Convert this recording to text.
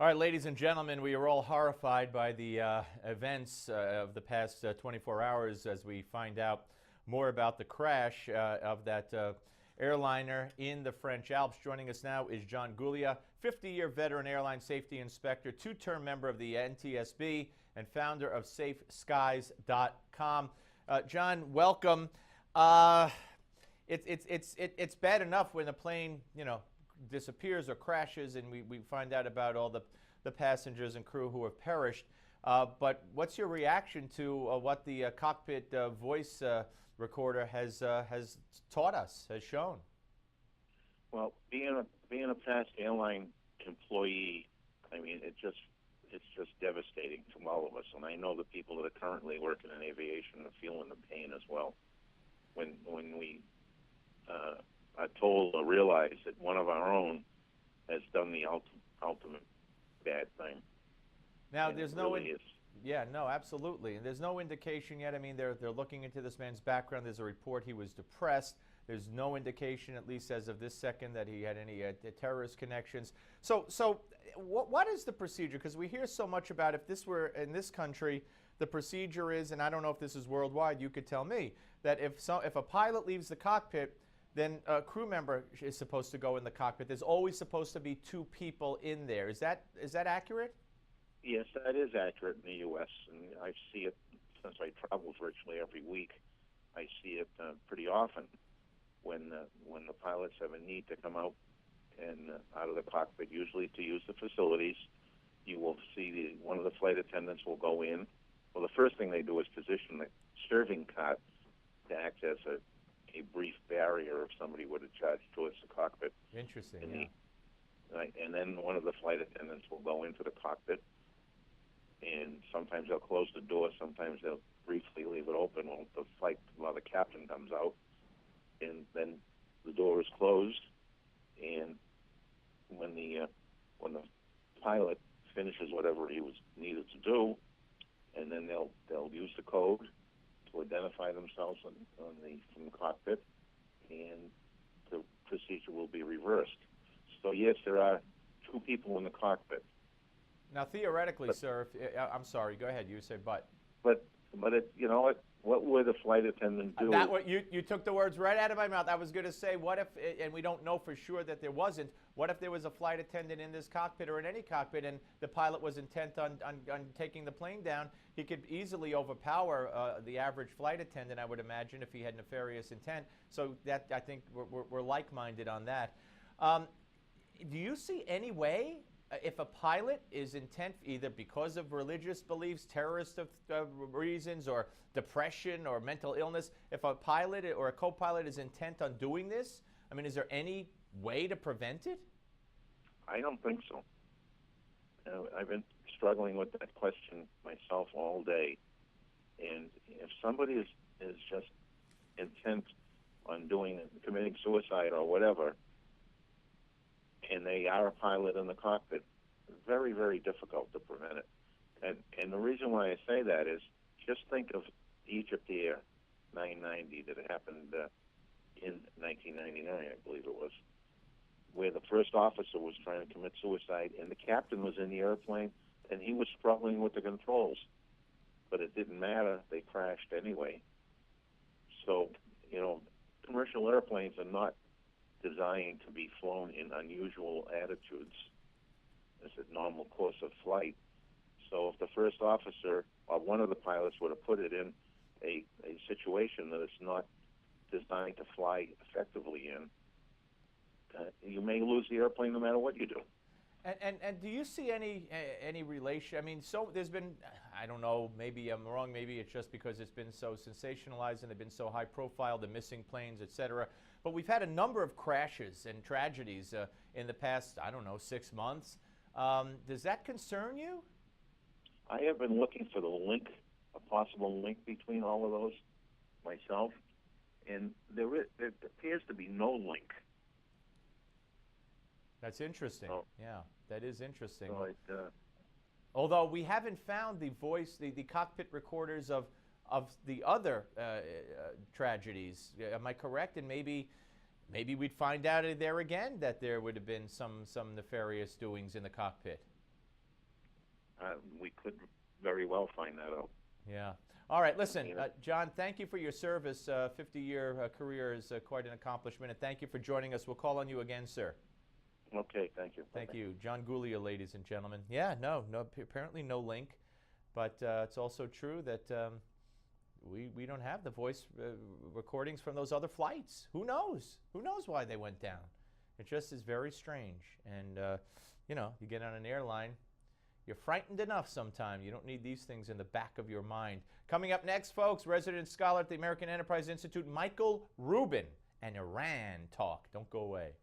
All right, ladies and gentlemen, we are all horrified by the events of the past 24 hours as we find out more about the crash of that airliner in the French Alps. Joining us now is John Googlia, 50-year veteran airline safety inspector, two-term member of the NTSB, and founder of SafeSkies.com. John, welcome. It's bad enough when a plane, disappears or crashes, and we find out about all the passengers and crew who have perished. But what's your reaction to what the cockpit voice recorder has taught us, has shown? Well, being a past airline employee, I mean, it's just devastating to all of us. And I know the people that are currently working in aviation are feeling the pain as well. When we are told or realize that one of our own has done the ultimate bad thing. Now, and there's yeah, no, absolutely. And there's no indication yet. I mean, they're looking into this man's background. There's a report he was depressed. There's no indication, at least as of this second, that he had any terrorist connections. So what is the procedure? Because we hear so much about, if this were in this country, the procedure is, and I don't know if this is worldwide, you could tell me, that if a pilot leaves the cockpit, then a crew member is supposed to go in the cockpit. There's always supposed to be two people in there. Is that accurate? Yes, that is accurate in the U.S., and I see it since I travel virtually every week. I see it pretty often when the pilots have a need to come out and out of the cockpit, usually to use the facilities. You will see one of the flight attendants will go in. Well, the first thing they do is position the serving cot to act as a brief barrier if somebody were to charge towards the cockpit. Interesting. And then one of the flight attendants will go into the cockpit, and sometimes they'll close the door, sometimes they'll briefly leave it open while the captain comes out, and then the door is closed, and when the pilot finishes whatever he was needed to do, and then they'll use the code to identify themselves from the cockpit, and the procedure will be reversed. So yes, there are two people in the cockpit. Now, theoretically, sir, I'm sorry, go ahead. You say but. But what would the flight attendant do? You took the words right out of my mouth. I was going to say, what if, and we don't know for sure that there wasn't, what if there was a flight attendant in this cockpit or in any cockpit and the pilot was intent on taking the plane down? He could easily overpower the average flight attendant, I would imagine, if he had nefarious intent. So that, I think we're like-minded on that. Do you see any way, if a pilot is intent, either because of religious beliefs, terrorist reasons, or depression or mental illness, if a pilot or a co-pilot is intent on doing this, I mean, is there any way to prevent it? I don't think so. I've been struggling with that question myself all day. And if somebody is just intent on committing suicide or whatever, and they are a pilot in the cockpit, very, very difficult to prevent it. And the reason why I say that is, just think of Egypt Air 990 that happened in 1999, I believe it was, where the first officer was trying to commit suicide, and the captain was in the airplane, and he was struggling with the controls. But it didn't matter. They crashed anyway. So, commercial airplanes are not designed to be flown in unusual attitudes as a normal course of flight. So if the first officer or one of the pilots were to put it in a situation that it's not designed to fly effectively in, you may lose the airplane no matter what you do. And do you see any relation? I mean, so there's been, I don't know, maybe I'm wrong, maybe it's just because it's been so sensationalized and they've been so high profile, the missing planes, et cetera. But we've had a number of crashes and tragedies in the past, I don't know, 6 months. Does that concern you? I have been looking for the link, a possible link between all of those myself, and there appears to be no link. That's interesting. Oh. Yeah, that is interesting. So although we haven't found the cockpit recorders of the other tragedies. Am I correct? And maybe we'd find out there again that there would have been some nefarious doings in the cockpit. we could very well find that out. Yeah. All right, listen, You know? John, thank you for your service. 50-year career is quite an accomplishment, and thank you for joining us. We'll call on you again, sir. Okay, thank you. Thank you. John Googlia, ladies and gentlemen. Yeah, no, apparently no link, but it's also true that we don't have the voice recordings from those other flights. Who knows? Who knows why they went down? It just is very strange. And, you know, you get on an airline, you're frightened enough sometimes. You don't need these things in the back of your mind. Coming up next, folks, resident scholar at the American Enterprise Institute, Michael Rubin, and Iran talk. Don't go away.